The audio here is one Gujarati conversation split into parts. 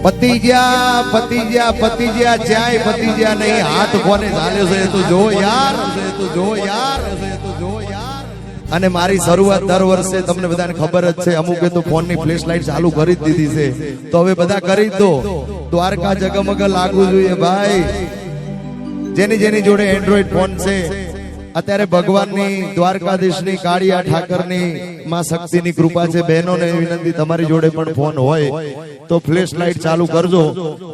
પતિ ગયા ચાય પતિ ગયા નહીં હાથ કોને ચાલ્યો છે તું જો યાર અને મારી શરૂઆત દર વર્ષે તમને બધાને ખબર જ છે અમુકે તો ફોનની ફ્લેશ લાઈટ ચાલુ કરી જ દીધી છે તો હવે બધા કરી જ દો દ્વારકા જગમગ લાગવું જોઈએ ભાઈ જેની જોડે એન્ડ્રોઈડ ફોન છે અત્યારે ભગવાનની દ્વારકાધીશની કાળિયા ઠાકરની માં શક્તિની કૃપા છે બહેનોને વિનંતી તમારી જોડે પણ ફોન હોય તો ફ્લેશ લાઈટ ચાલુ કરજો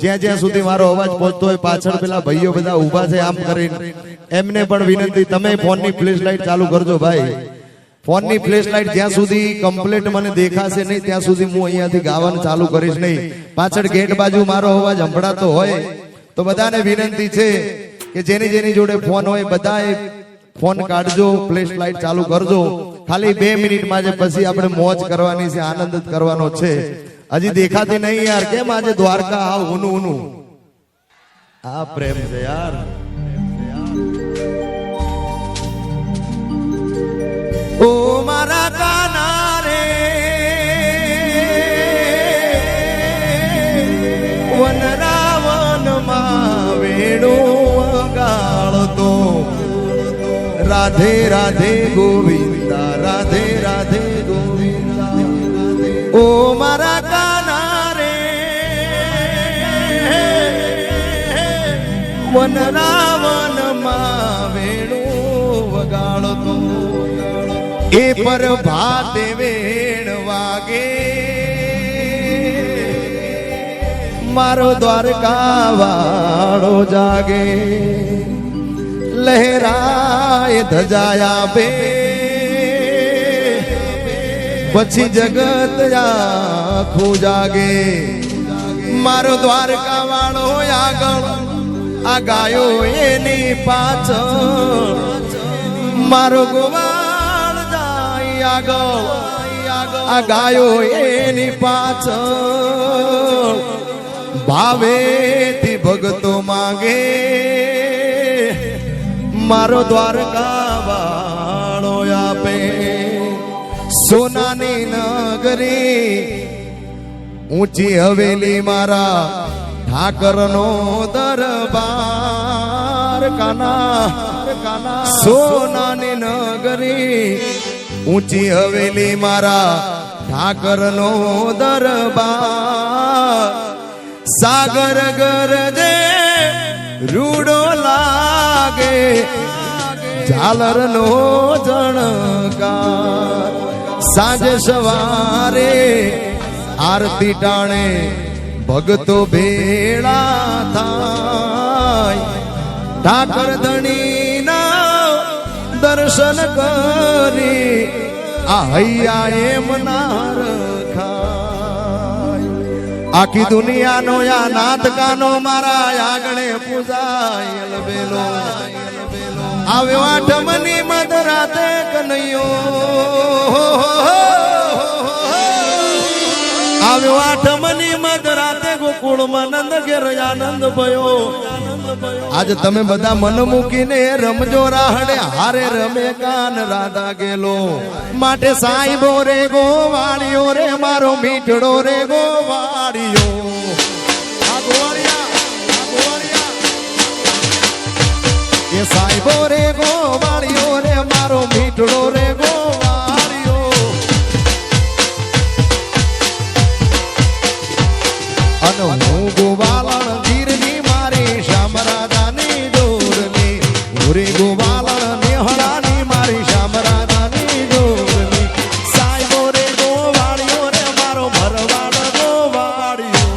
જ્યાં સુધી મારો અવાજ પહોંચતો હોય પાછળ પેલા ભાઈઓ બધા ઊભા છે આમ કરીને એમને પણ વિનંતી તમે ફોનની ફ્લેશ લાઈટ ચાલુ કરજો ભાઈ ફોનની ફ્લેશ લાઈટ જ્યાં સુધી કમ્પ્લીટ મને દેખાશે નહીં ત્યાં સુધી હું અહીંયાથી ગાવાનું ચાલુ કરીશ નહીં પાછળ ગેટ બાજુ મારો અવાજ સંભળાતો હોય તો બધાને વિનંતી છે કે જેની જોડે ફોન હોય બધાએ ફોન કાઢજો ફ્લેશ લાઈટ ચાલુ કરજો ખાલી 2 મિનિટમાં જે પછી આપણે મોજ કરવાની છે આનંદ જ કરવાનો છે હજી દેખાતી નહીં યાર કેમ આજે દ્વારકા આવ ઊનું આ પ્રેમ છે યાર ઓ મારા કાના રે વનરાવન માં વેણો વગાડતો રાધે રાધે ગોવિંદા રાધે રાધે ગોવિંદા ઓ મારા કાના રે વનરાવન માં વેણો વગાડતો એ પર ભાતે વેણ વાગે મારો દ્વારકા વાળો જાગે લહેરાય ધજાયા બે પછી જગત આખું જાગે મારો દ્વારકા વાળો આગળ આ ગાયો એની પાછળ મારો ગોવાળ જાય આગળ આ ગાયો એની પાછળ ભાવેથી ભગતો માંગે મારો દ્વારકા વાળો આપે સોનાની નગરી ઊંચી હવેલી મારા ઠાકરનો દરબાર કાના સોનાની નગરી ઊંચી હવેલી મારા ઠાકરનો દરબાર સાગર ગરજે રૂડો લાગે ઝાલર નો જણકાર સાંજે સવારે આરતી ટાણે ભગતો ભેળા થાય ઠાકર ધણીના દર્શન કરી આ હૈયા એમ ના રખાય આખી દુનિયાનો યા નાથ કાનો મારા આગળે પૂજાય બેલો આવ્યો આઠમની મધરાતે કનૈયો આવ્યો આઠમની મધરાતે ગોકુળમાં નંદ ઘેર આનંદ ભયો આજ તમે બધા મન મૂકીને રમજો રાહડે હારે રમે કાન રાધા ગેલો માટે સાઈબો રે ગોવાળિયો રે મારો મીઠડો રે ગોવાળિયો આ ગોવાળિયા એ સાઈબો રે ગોવાળિયો રે મારો મીઠડો રે ગોવાળિયો અને હું ગોવાળણ ગીરની મારી શામરાદાની દોરની ઓરે ગોવાળણ નેહળાની મારી શામરાદાની દોરની સાઈબો રે ગોવાળિયો રે મારો ભરવાડ ગોવાળિયો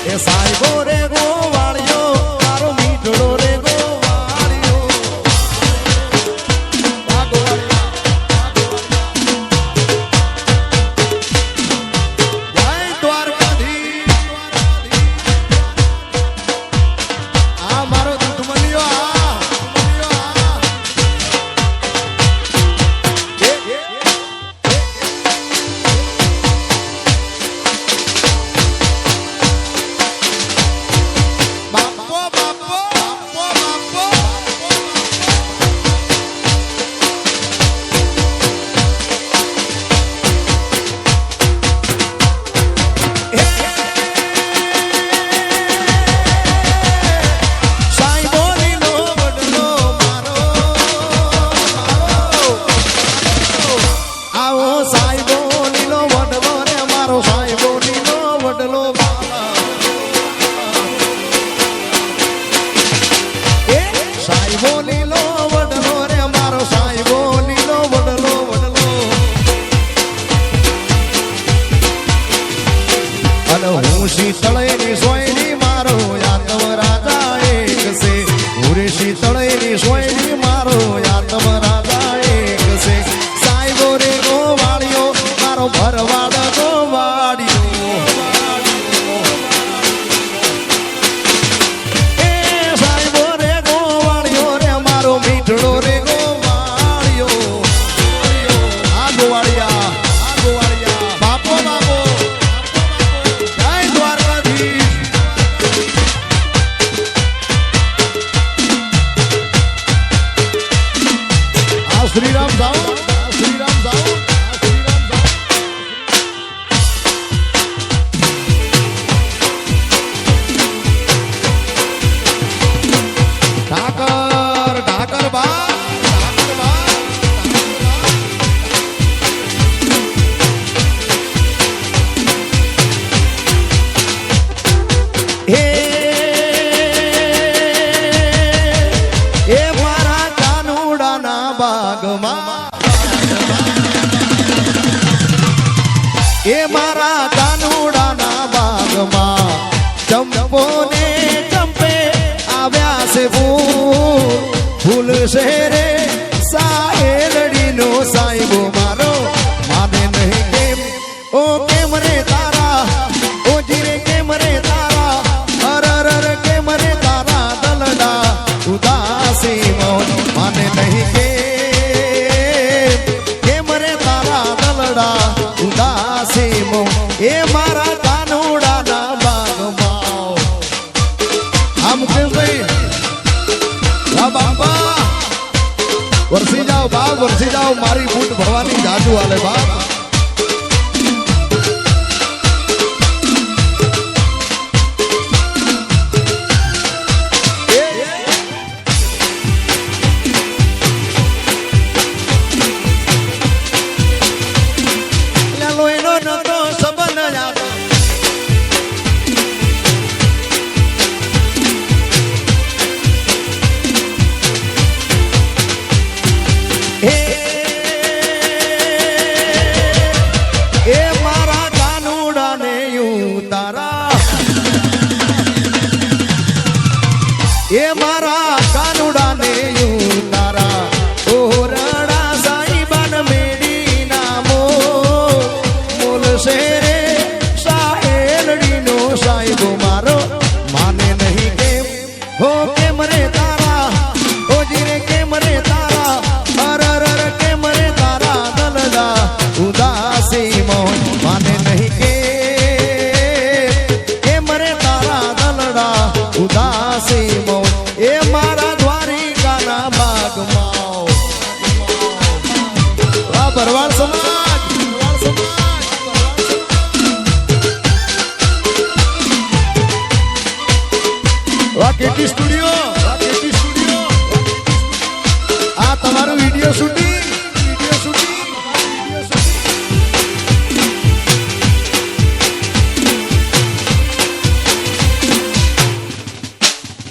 એ સાઈબો રે ગોવાળિયો મારો મીઠડો રે ગોવાળિયો શીતળેની સોયની મારો આત્મ રાજા એક છે ઉરે શીતળેની સોયની મારો આત્મ રાજા એક છે સાહેબો રે ગોવાળિયો મારો ભરવાડ ગોવાળિયો એ સાહેબો રે ગોવાળિયો રે મારો મીઠડો રે ગોવાળિયો આ ગોવાળિયા બાપો બાપો જય દ્વારકાધીશ આ શ્રીરામ જાઓ શ્રીરામ જાઓ ઠાકર ઠાકર બા ઠાકર બા હે એ મારા કાનુડાના બાગમાં એ મારા કાનુડાના બાગમાં ચંપો ને ચંપે આવ્યા છે ફૂલ છે રે સાહેલડીનો સાહેબો મારો માને નહીં કેમ ઓ કેમ રે તારા ઓ જીરે કેમ રે તારા અરર કેમ રે તારા દલડા ઉદાસી મોન માને નહીં કેમ રે તારા દલડા ઉદાસી મોન એ મારા કાનુડાના બાગમાં આ મુકેશભાઈ બાપા વરસી જાઓ બાપ વરસી જાઓ મારી ફૂટ ભરવાની જાજુ હાલે બાપ એ મારા કાનુડાને તારા ઓરડા સાઈબાન મેડી નામો મોલ શેરે સાહેલડીનો સાહેબો મારો માને નહીં કેમ હો કેમ રે તારા ઓ જીરે કેમ રે તારા અરર કેમ રે તારા દલડા ઉદાસી મોન માને નહીં કેમ રે તારા દલડા ઉદાસી મોન એ મારા દ્વારિકાના બાગમાં આ ભરવાડ સમાજ આ કેટી સ્ટુડિયો આ તમારું વિડીયો શૂટિંગ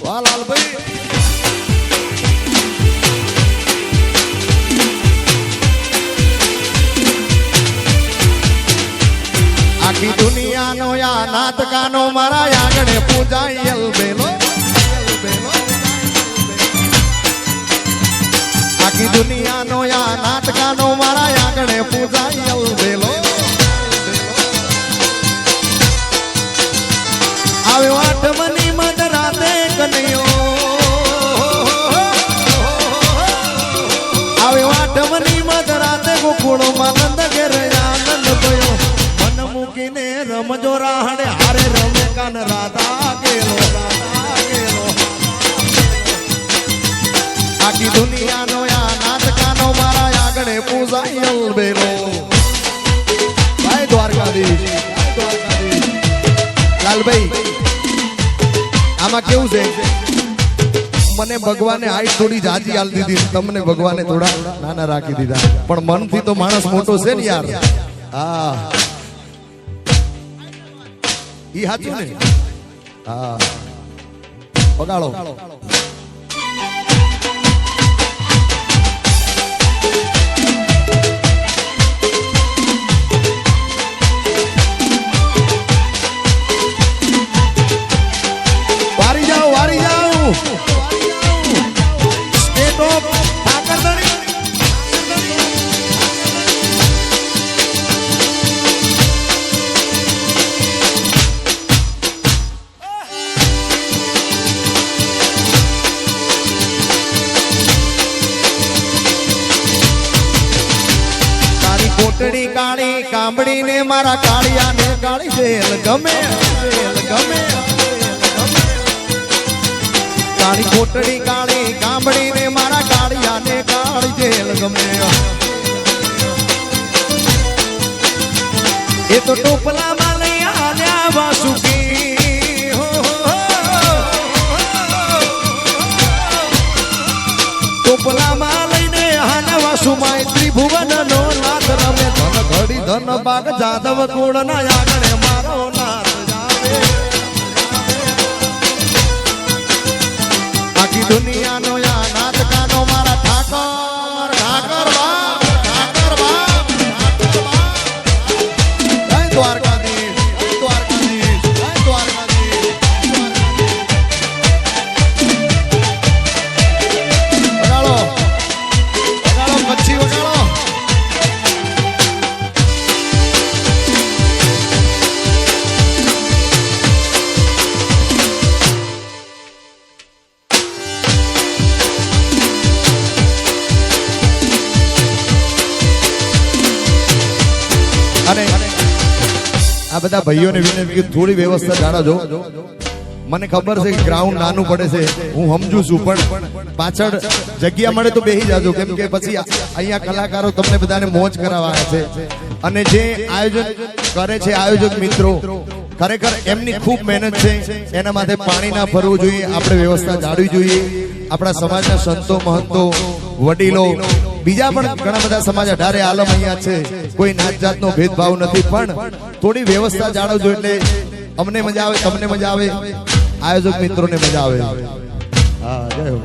વાહ લાલભાઈ આખી દુનિયાનો યા નાતકાનો મારા આંગણે પૂજાય બેલો આખી દુનિયાનો યા નાતકાનો મારા આંગણે પૂજાય બેલો આવ્યો આઠમની મધરાતે કનૈયો આવ્યો આઠમની મધરાતે ગોકુળમાં નંદ ઘેર આનંદ થયો મન મૂકીને રમજો રાહડે હારે રમે કાન રાધા ગેલો આખી દુનિયાનો યા નાટકાનો મારા આગળ પૂજાય બેલો ભાઈ દ્વારકાધીશ લાલભાઈ આમાં કેવું છે મને ભગવાને હાઈટ થોડી જાજી આલ દીધી તમને ભગવાને થોડા નાના રાખી દીધા પણ મનથી તો માણસ મોટો છે ને યાર હા ઈ સાચું ને હા પગાડો કોટડી કાળી કાંબડી ને મારા કાળિયા ને કાળી જેલ ગમે કાળી કોટડી કાળી કાંબડી ને મારા કાળિયા ને કાળી જેલ ગમે એ તો ટોપલામાં લઈ આલ્યા વાસુકી ટોપલામાં લઈને આલ્યા વાસુમાં ત્રિભુવન નો નાથ રમે ધન ઘડી ધન બાગ જાદવ કુળ ના આગળ મારો નાથ જાવે આખી દુનિયાનો યા નાથ કાનો મારા ઠાકર ઠાકર બાપ ઠાકર બાપ દ્વારકાધીશ દ્વારકાધીશ દ્વારકાધીશ વગાડો વગાડો કચ્છી વગાડો અને આ બધા ભાઈઓને વિનંતી કે થોડી વ્યવસ્થા જાણજો મને ખબર છે કે ગ્રાઉન્ડ નાનું પડે છે હું સમજુ છું પણ પાછળ જગ્યા મળે તો બેસી જાજો કેમ કે પછી અહીંયા કલાકારો તમને બધાને મોજ કરાવવા છે અને જે આયોજન કરે છે આયોજક મિત્રો ખરેખર એમની ખૂબ મહેનત છે એના માટે પાણી ના ભરવું જોઈએ આપણે વ્યવસ્થા જાળવી જોઈએ આપણા સમાજના સંતો મહંતો વડીલો બીજા પણ ઘણા બધા સમાજ 18 આલમ અહીંયા છે કોઈ નાત જાતનો ભેદભાવ નથી પણ થોડી વ્યવસ્થા જાળવજો એટલે અમને મજા આવે તમને મજા આવે આયોજક મિત્રોને મજા આવે હા જય હો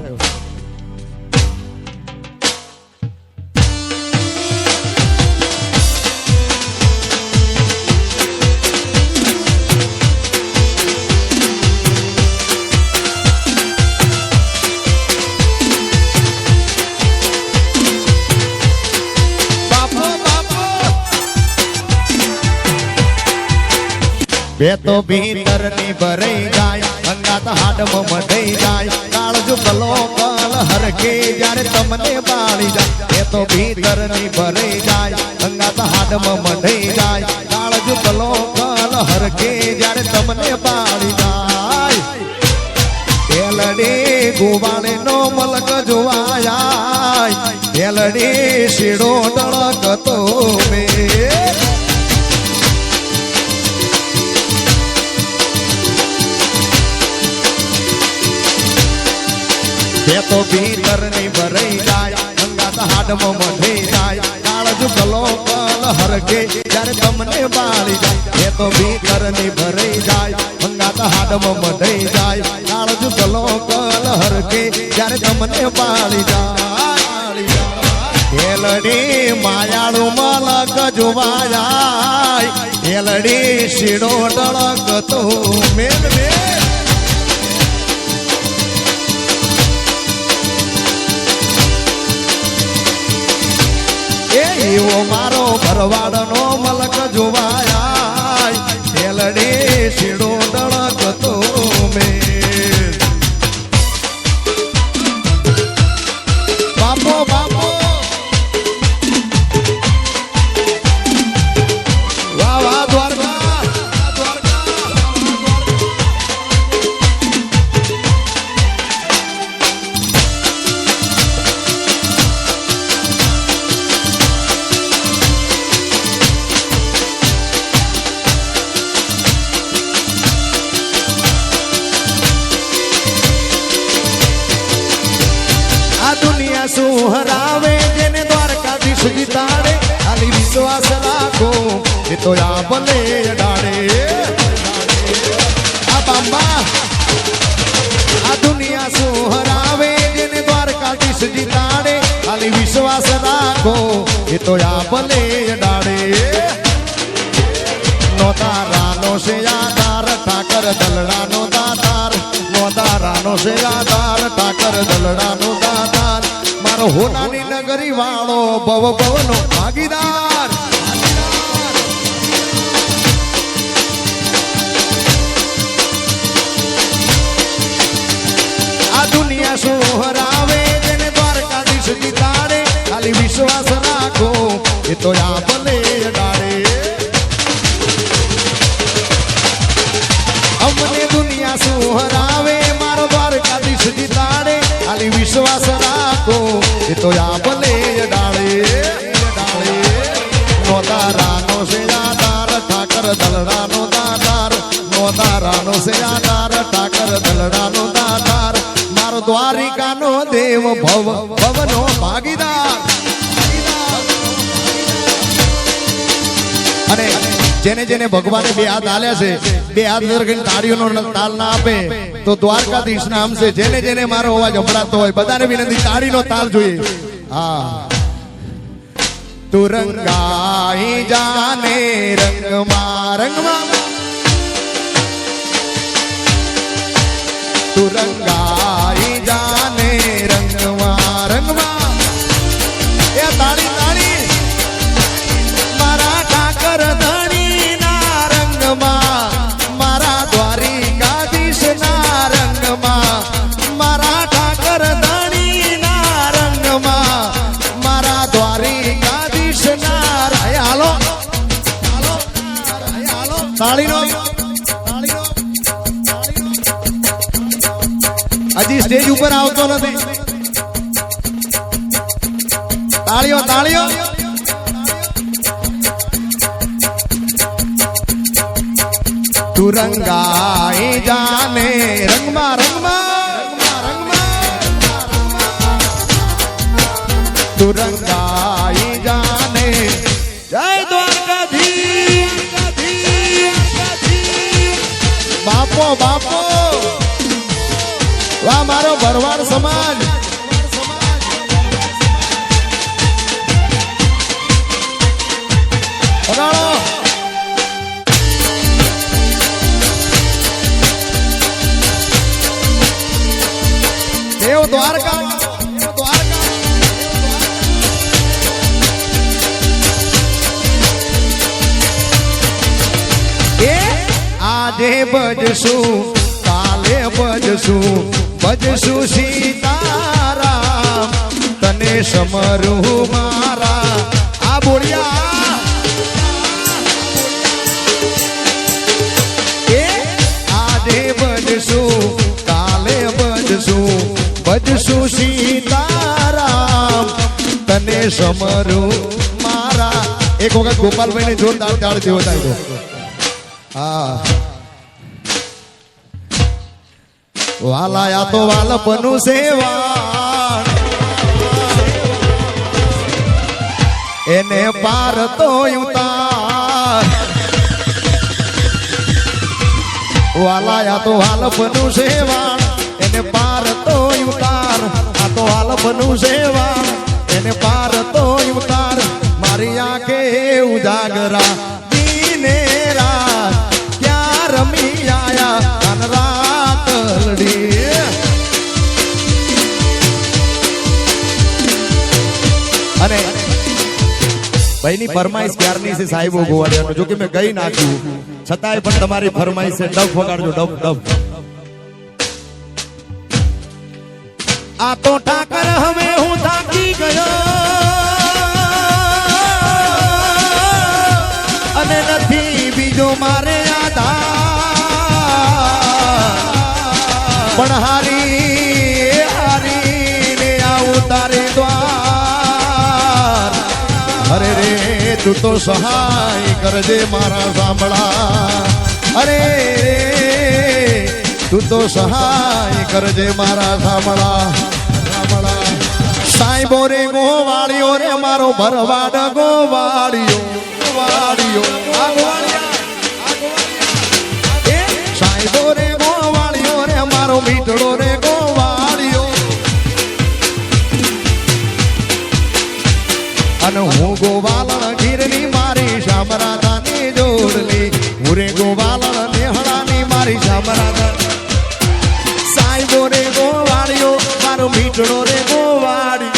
બે તો ભીતર ની ભરાઈ જાય અંગાત હાડમાં મઢાઈ જાય કાળજો કલો કલ હરકે જ્યારે તમને બાળી જાય બે તો ભીતર ની ભરાઈ જાય અંગાત હાડમાં મઢાઈ જાય કાળજો કલો કલ હરકે જ્યારે તમને બાળી જાય એલડે ગોવાળે નો મલક જોવાય એલડે શેડો ડળકતો મે બે તો ભીતર ની ભરાઈ જાય અંગાત હાડમાં મઢાઈ જાય કાળજ કલો કલ હરકે જ્યારે તમને બાળી જાય બે તો ભીતર ની ભરાઈ જાય અંગાત હાડમાં મઢાઈ જાય કાળજ કલો કલ હરકે જ્યારે તમને બાળી જાય એલડી માયાળુ મલક જોવાય એલડી શીડો ડળકતો મેલ મેલ એવો મારો ભરવાડનો મલક જોવાય એલડે શીડો ડળકતો મે બાપો બાપો વાહ વાહ દ્વારકા શું હરાવે જેને દ્વારકાધીશ જીતાડે ખાલી વિશ્વાસ રાખો એ તો આ ભલે અડાડે આ બાંબા આ દુનિયા શું હરાવે જેને દ્વારકાધીશ જીતાડે ખાલી વિશ્વાસ રાખો એ તો આ ભલે અડાડે નો તારાનો છે આધાર ઠાકર દલડાનો દાતાર નો તારાનો છે આધાર ઠાકર દલડાનો દાતાર મારો હોનાની નગરી વાળો ભવ ભવનો ભાગીદાર આ દુનિયા શું હરાવે જેને દ્વારકાધીશ જીતાડે ખાલી વિશ્વાસ રાખો એ તો આ ભલે તો આંબલે ડાળે ડાળે નો તારાનો છે આધાર ઠાકર દલડાનો દાતાર નો તારાનો છે આધાર ઠાકર દલડાનો દાતાર મારો દ્વારિકાનો દેવ ભવ ભવનો ભાગીદાર અને જેને જેને ભગવાને બે હાથ આલ્યા છે બે હાથ ધરીને તાળીઓનો તાલ ના આપે તો દ્વારકાધીશ નામ છે જેને જેને મારો અવાજ સંભળાતો હોય બધાને વિનંતી તાળીનો તાલ જોઈએ હા તુરંગાઈ જાને રંગમાં રંગમાં તુરંગાઈ જાને રંગમાં રંગમાં એ તાળી તાળી મારા ઠાકર ધણી ના રંગમાં મારા દ્વારિકાધીશ ના રંગમાં મારા ઠાકર ધણી ના રંગમાં મારા દ્વારિકાધીશ ના હાલો હાલો હાલો તાળીનો હજી સ્ટેજ ઉપર આવતો નથી તાળીઓ તાળીઓ તુરંગાઈ જાને રંગમાં રંગમાં તુરંગાઈ જાને જય દ્વારકાધીશ બાપો બાપો વાહ મારો ભરવાડ સમાજ વગાડો દેવ દ્વારકા આજે બજશું કાલે બજશું ભજશું સીતારામ તને સમરું મારા આ બોળિયા એ આજે ભજશું કાલે ભજશું ભજશું સીતારામ તને સમરું મારા એક વખત ગોપાલભાઈ ને જોરદાર તાળ દેવો થાય હા વાલાયા તો વાલપનું સેવા એને પાર તો ઉતાર વાલાયા તો વાલપનું સેવા એને પાર તો ઉતાર આ તો વાલપનું સેવા એને પાર તો ઉતાર મારી આંખે ઉજાગરા દીને રાત ક્યાં રમી આયા કાન રાત અને ભાઈની ફરમાઈશ ક્યારની છે સાહેબો ગોવાડિયાનો જો કે મેં ગઈ નાખ્યું છતાંય પણ તમારી ફરમાઈશ છે ડબ વગાડજો ડબ ડબ આ તો ઠાકર હવે હું થાકી ગયો અને નથી બીજો મારે આધાર પણ હારી હારી ને આવું તારે દ્વાર અરે રે તું તો સહાય કરજે મારા સાંભળા અરે રે તું તો સહાય કરજે મારા સાંભળા સાંભળા સાહેબો રે ગોવાળિયો રે મારો ભરવાડ ગોવાળિયો ગોવાળિયો આ ગોવાળિયા સાહેબો રે ગોવાળિયો રે મારો મીઠડો રે ગોવાળિયો અને હું ગોવાલણ ગીરની મારી શામરાધાની જોડલી હું રે ગોવાલણ નેહળાની મારી શામરાધા સાહેબો રે ગોવાળિયો મારો મીઠડો રે ગોવાળી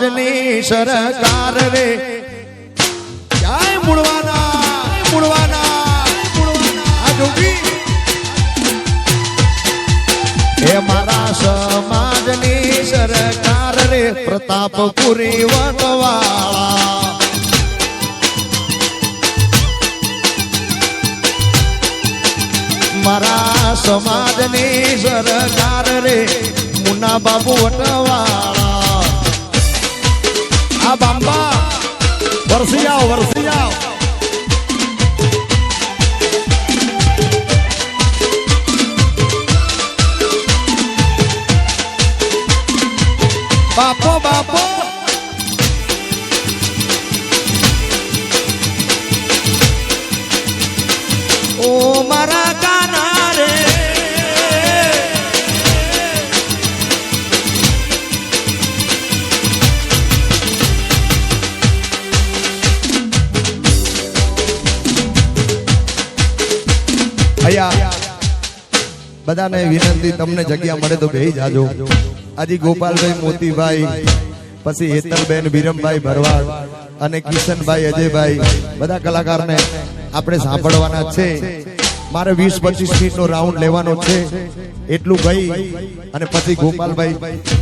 સમાજની સરકાર રે ક્યાંય મૂળવાના આ જોગી એ મારા સમાજની સરકાર રે પ્રતાપપુરી વટવાળા મારા સમાજની સરકાર રે મુના બાબુ વટવાળા આ બાંબા વરસી જાઓ બાપો ઓ મારા કાના રે અહીંયા બધાને વિનંતી તમને જગ્યા મળે તો બેહી જાજો આજે ગોપાલભાઈ મોતીભાઈ પછી હેતલબેન વિરમભાઈ ભરવાડ અને કિશનભાઈ અજયભાઈ બધા કલાકારને આપણે સાંભળવાના છે મારે 20-25 મિનિટનો રાઉન્ડ લેવાનો છે એટલું કહી અને પછી ગોપાલભાઈ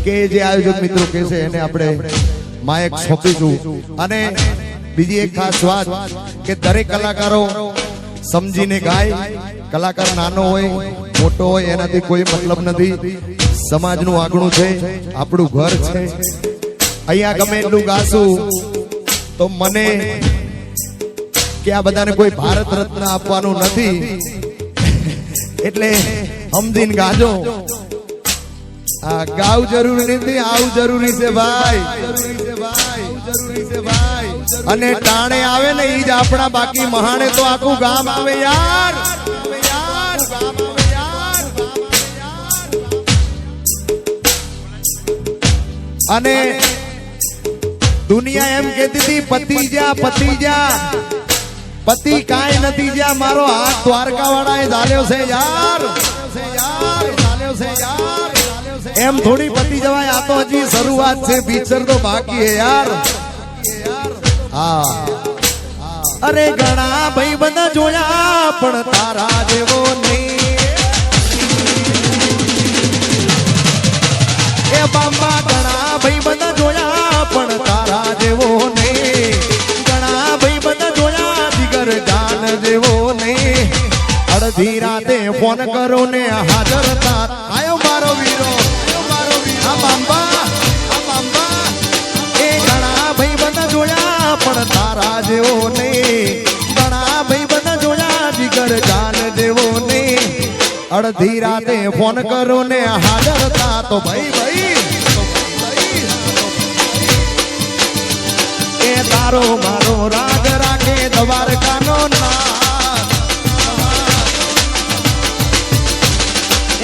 કે જે આયોજક મિત્રો કહે છે એને આપણે માઇક સોંપીશું અને બીજી એક ખાસ વાત કે દરેક કલાકારો સમજીને ગાય કલાકાર નાનો હોય મોટો હોય એનાથી કોઈ મતલબ નથી સમાજનું આંગણું છે આપણું ઘર છે અહીંયા ગમે એટલું ગાશું તો મને કે આ બધાને કોઈ ભારત રત્ન આપવાનું નથી એટલે સમજીને ગાજો આ ગાવ જરૂરી નથી આવું જરૂરી છે ભાઈ અને ટાણે આવે ને ઈ જ આપણા બાકી મહાણે તો આખું ગામ આવે યાર અને દુનિયા એમ કહેતી હતી પતિ જા પતિ કાંઈ નથી જ્યાં મારો હાથ દ્વારકા વાળાએ ઝાલ્યો છે યાર એમ થોડી પતિ જવાય આ તો હજી શરૂઆત છે પિક્ચર તો બાકી હે યાર હા અરે ઘણા ભાઈ બધા જોયા પણ તારા જેવો નહીં એ બાબા ઘણા ભાઈ બધા જોયા પણ તારા જેવો નહીં ઘણા ભાઈ બધા જોયા જીગર જાન જેવો નહીં અડધી રાતે ફોન કરો ને હાજર થા આયો મારો વીરો આ બાબા એ ઘણા ભાઈ બધા જોયા પણ તારા જેવો નહીં ઘણા ભાઈ બધા જોયા જીગર જાન જેવો નહીં અડધી રાતે ફોન કરો ને હાજર થા તો ભાઈ એ તારો મારો રાગ રાખે દ્વારકાનો નાથ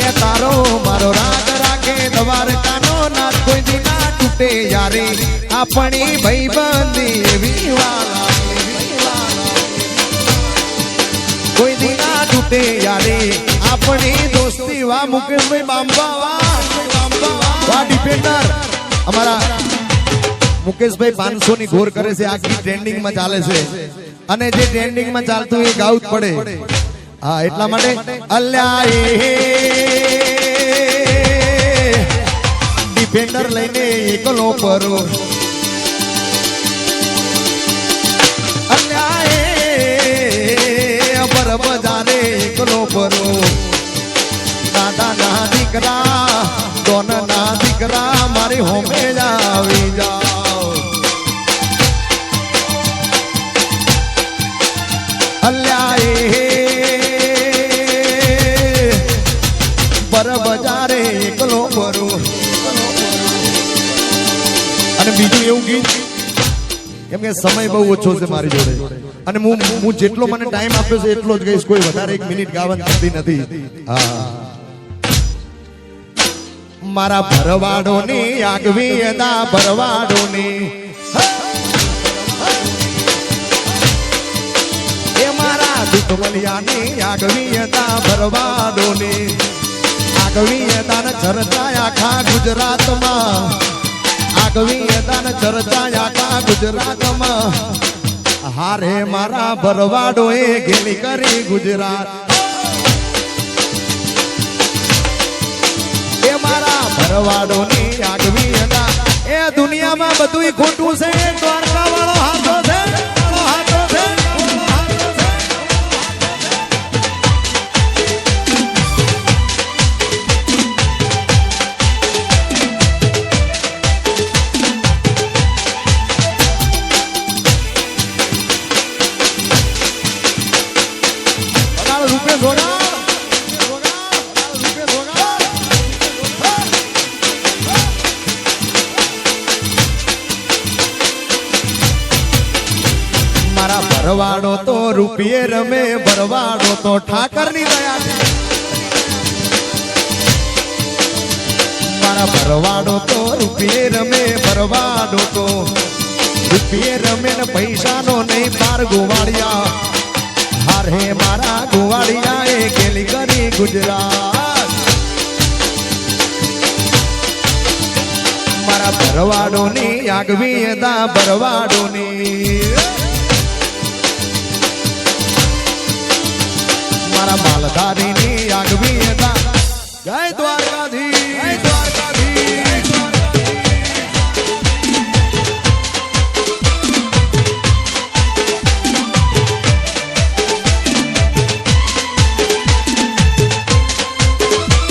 એ તારો મારો રાગ રાખે દ્વારકાનો નાથ કોઈ દી ના તૂટે યારી આપણી ભાઈબંધી એવી વાલા કોઈ દી ના તૂટે યારી આપણી દોસ્તી વા મુકેશભાઈ બાંબા વા ડિફેન્ડર અમારા મુકેશભાઈ 500 ની ઘોર કરે છે આખી ટ્રેન્ડિંગ માં ચાલે છે અને જે ટ્રેન્ડિંગ માં ચાલતું એ ગાવું જ પડે હા એટલા માટે અલ્યા ડિફેન્ડર લઈને એકલો પરો અલ્યા પર બજારે એકલો પરો દાદા ના દીકરા દોન ના દીકરા મારી હોમે આવી જાઓ પર બજારે એકલો પરો અને બીજું એવું ગીત કેમ કે સમય બહુ ઓછો છે મારી જોડે અને હું જેટલો મને ટાઈમ આપ્યો છે એટલો જ ગઈશ કોઈ વધારે 1 મિનિટ ગાવાની થતી નથી હા મારા ભરવાડોની આગવી અદા ભરવાડોની એ મારા દુશ્મનિયાની આગવી અદા ભરવાડોની આગવી અદાને ચર્ચા આખા ગુજરાતમાં આગવી દાન ચર્ચા આખા ગુજરાતમાં હારે મારા ભરવાડો એ ગેલી કરી ગુજરાત એ મારા ભરવાડો ની આગવી દાન એ દુનિયામાં બધું ખોટું છે દ્વારકા વાળો હાથો છે ભરવાડો તો રૂપિયે રમે ભરવાડો તો ઠાકર ની દયા છે મારા ભરવાડો તો રૂપિયે રમે ભરવાડો તો રૂપિયે રમે ને પૈસા નો નહીં પાર ગોવાળિયા હારે મારા ગોવાળિયા એ કેલી કરી ગુજરાત મારા ભરવાડો ની આગવી દા ભરવાડો ની મારા માલધારી ની આગવી હતા જય દ્વારકાધીશ જય દ્વારકાધીશ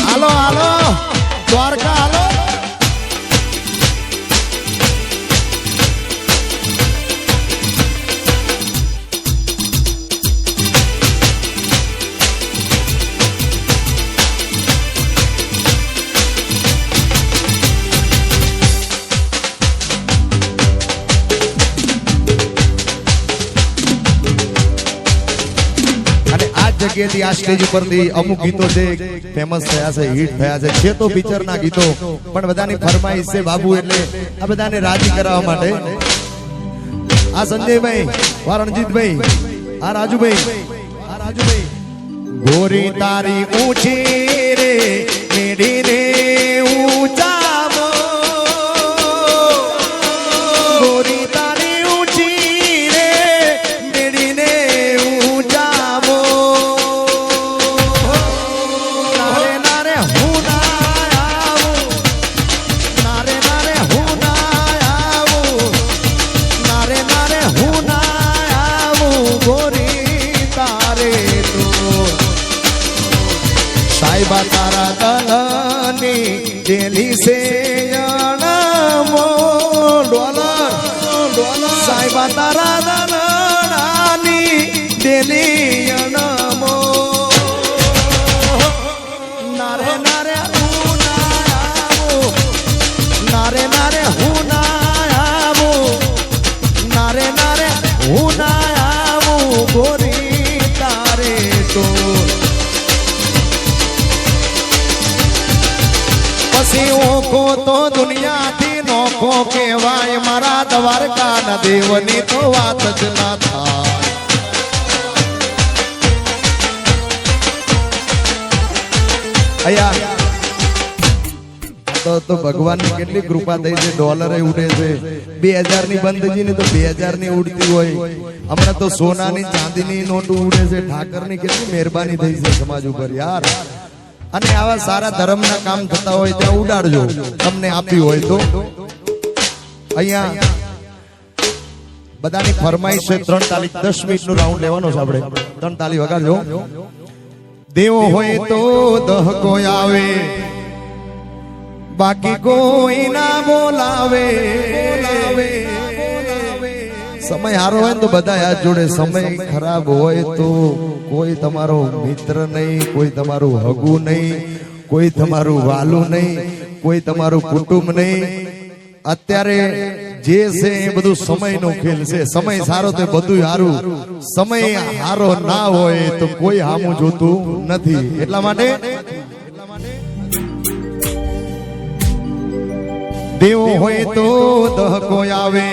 હાલો હાલો દ્વારકા હાલો જગ્યાથી આ સ્ટેજ ઉપરથી અમુક ગીતો છે ફેમસ થયા છે હિટ થયા છે તો પિક્ચર ના ગીતો પણ બધાની ફરમાઈશ છે બાબુ એટલે આ બધાને રાજી કરાવવા માટે આ સંજયભાઈ આ રણજીતભાઈ આ રાજુભાઈ ગોરી તારી ઊંચી રે મેડી રે ઊંચા ગોરી તારી ઊંચી રે મેડી ને સાઈબા તારા દલની જેલી સે અણમો ડોલર સાઈબા તારા દલની જેલી અણમો નારે નારે હું ના આવું નારે નારે હું ના આવું નારે નારે હું ના આવું ગોરી તારે તો પછી ઓખો તો દુનિયાથી નોખો કહેવાય મારા દ્વારકા ના દેવની તો વાત જ ના થાય અયા તો ભગવાનની કેટલી કૃપા થઈ છે ડોલર ઉડે છે 2000 ની બંધજી ને તો 2000 ની ઉડતી હોય હમણાં તો સોનાની ચાંદીની નોટ ઉડે છે ઠાકરની કેટલી મહેરબાની થઈ છે સમાજ ઉપર યાર અને આવા સારા ધર્મના કામ થતા હોય ત્યાં ઉડાડજો તમને આપ્યું હોય તો અહીંયા બધાની ફરમાઈશ છે 3 તાલી 10 મિનિટનું રાઉન્ડ લેવાનો છે આપણે 3 તાલી વગાડજો દેવો હોય તો દહકો આવે બાકી કોઈ ના બોલાવે સમય હારો હોય તો બધા હાથ જોડે સમય ખરાબ હોય તો કોઈ તમારો મિત્ર નહીં કોઈ તમારું હગુ નહીં કોઈ તમારું વાલું નહીં કોઈ તમારું કુટુંબ નહીં અત્યારે જે છે એ બધું સમયનો ખેલ છે સમય સારો તો બધું સારું સમય સારો ના હોય તો કોઈ હામું જોતું નથી એટલા માટે દેવો હોય તો દહકો આવે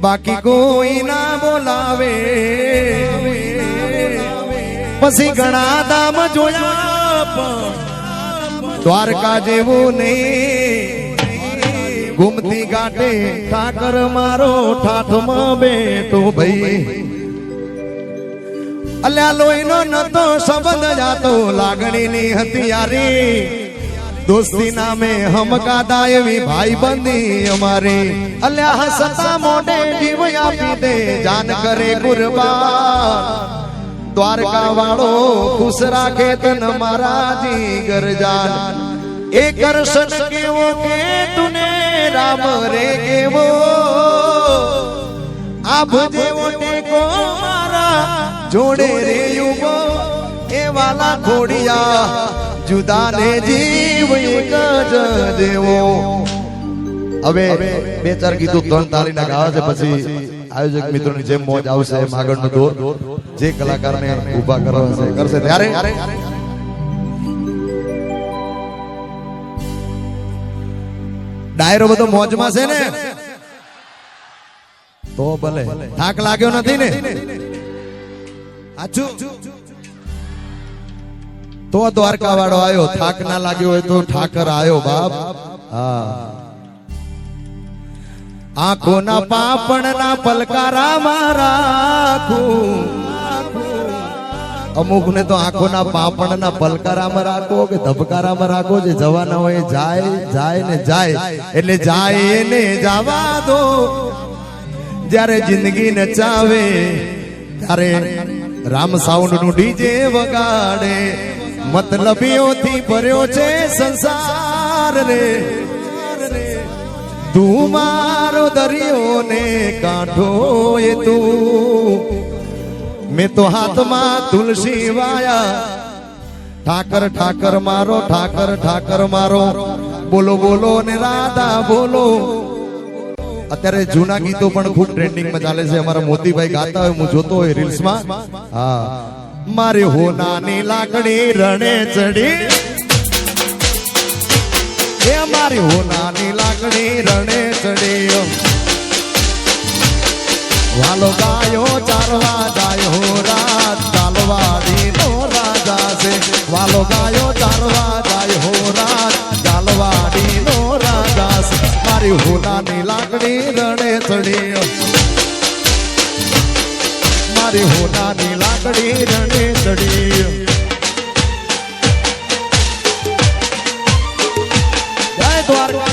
બાકી કોઈ ના બોલાવે પછી ઘણા દામ જોયા પણ દ્વારકા જેવું નહીં ગુમતી ગાટે ઠાકર મારો ઠાઠમાં બેઠો ભાઈ અલ્યા લોહીનો નતો સંબંધ જાતો લાગણીની હથિયારી દોસ્તી નામે હમકાદા એવી ભાઈ બંધી અમારી અલ્યા હસતા મોઢે જીવ આપી દે જાન કરે કુરબાન દ્વારકા વાળો ખુશ રાખે તન મારા જીગર જાન એ કરશન કેવો કે તુને રામ રે કેવો આભ જેવો ટેકો મારા જોડે રે યુગો એ વાલા ખોડિયા જુદા ને જીવ એક જ દેવો હવે બે ચાર ગીતો ત્રણ તાળીના ગાવા છે પછી આયોજક મિત્રોની જેમ મોજ આવશે એમ આગળનો દોર જે કલાકારને ઊભા કરવા છે કરશે ત્યારે ડાયરો બધો મોજમાં છે ને તો ભલે થાક લાગ્યો નથી ને આછું તો દ્વારકા વાળો આવ્યો થાક ના લાગ્યો હોય તો ઠાકર આવ્યો બાપ હા આંખોના પાપણના પલકારામાં રાખું અમુક ને તો આંખોના પાપણના પલકારામાં રાખો કે ધબકારામાં રાખો જે જવાના હોય જાય જાય ને જાય એટલે જાય એને જવા દો જ્યારે જિંદગી નચાવે ત્યારે રામ સાઉન્ડ નું ડીજે વગાડે મતલબીઓથી ભર્યો છે સંસાર રે તું મારો દરિયો ને કાંઠો એ તું મેં તો હાથમાં તુલસી વાયા ઠાકર ઠાકર મારો ઠાકર ઠાકર મારો બોલો બોલો ને રાધા બોલો અત્યારે જૂના ગીતો પણ ખૂબ ટ્રેન્ડિંગમાં ચાલે છે અમારા મોતીભાઈ ગાતા હોય હું જોતો હોય રીલ્સમાં હા મારી હોનાની લાકડી રણે ચડી એ મારી હોનાની લાકડી રણે ચડી વાલો ગાયો ચારવા જાય હો રાત ગાલવાડી નો રાજા છે વાલો ગાયો ચારવા જાય હો રાત ગાલવાડી નો રાજા છે મારી હોનાની લાકડી રણે ચડી મારી હોનાની લાકડી રણે ચડી જય દ્વારકા